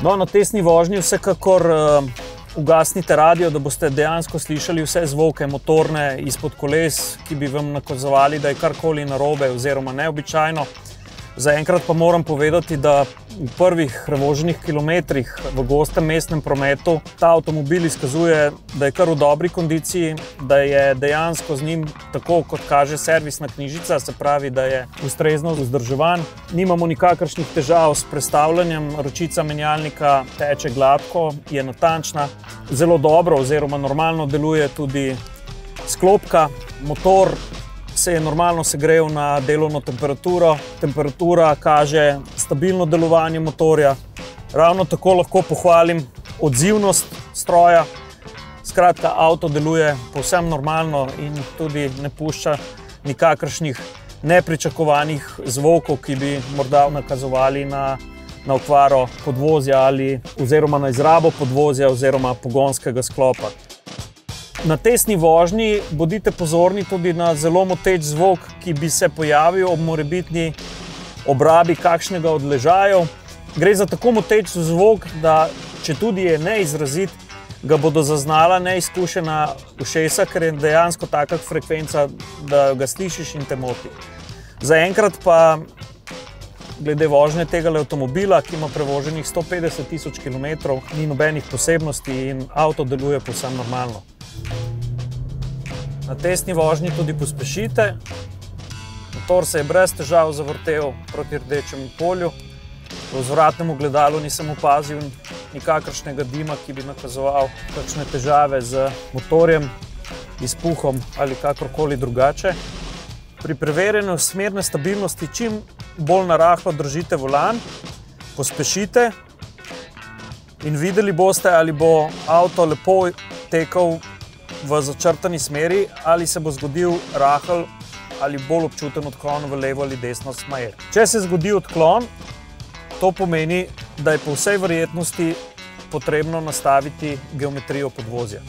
No, na testni vožnji vsekakor ugasnite radio, da boste dejansko slišali vse zvoke motorne izpod koles, ki bi vam nakazovali, da je karkoli narobe oziroma neobičajno. Zaenkrat pa moram povedati, da v prvih prevoženih kilometrih v gostem mestnem prometu ta avtomobil izkazuje, da je kar v dobri kondiciji, da je dejansko z njim tako, kot kaže servisna knjižica, se pravi, da je ustrezno vzdrževan. Nimamo nikakršnih težav s prestavljanjem, ročica menjalnika teče gladko, je natančna, zelo dobro oziroma normalno deluje tudi sklopka, motor se je normalno segrel na delovno temperaturo. Temperatura kaže stabilno delovanje motorja. Ravno tako lahko pohvalim odzivnost stroja. Skratka, avto deluje povsem normalno in tudi ne pušča nikakršnih nepričakovanih zvokov, ki bi morda nakazovali na okvaro podvozja oziroma na izrabo podvozja oziroma pogonskega sklopa. Na testni vožnji bodite pozorni tudi na zelo moteč zvok, ki bi se pojavil ob morebitni obrabi kakšnega od ležajev. Gre za tako moteč zvok, da četudi je neizrazit, ga bodo zaznala neizkušena ušesa, ker je dejansko taka frekvenca, da ga slišiš in te moti. Zaenkrat pa glede vožnje tega avtomobila, ki ima prevoženih 150 tisoč kilometrov, ni nobenih posebnosti in avto deluje povsem normalno. Na testni vožnji tudi pospešite. Motor se je brez težav zavrtel proti rdečemu polju. V vzvratnem ogledalu nisem opazil nikakršnega dima, ki bi nakazoval kakšne težave z motorjem, izpuhom ali kakorkoli drugače. Pri preverjanju smerne stabilnosti čim bolj narahlo držite volan, pospešite in videli boste, ali bo avto lepo tekel v začrtani smeri ali se bo zgodil rahel ali bolj občuten odklon v levo ali desno smer. Če se zgodi odklon, to pomeni, da je po vsej verjetnosti potrebno nastaviti geometrijo podvozja.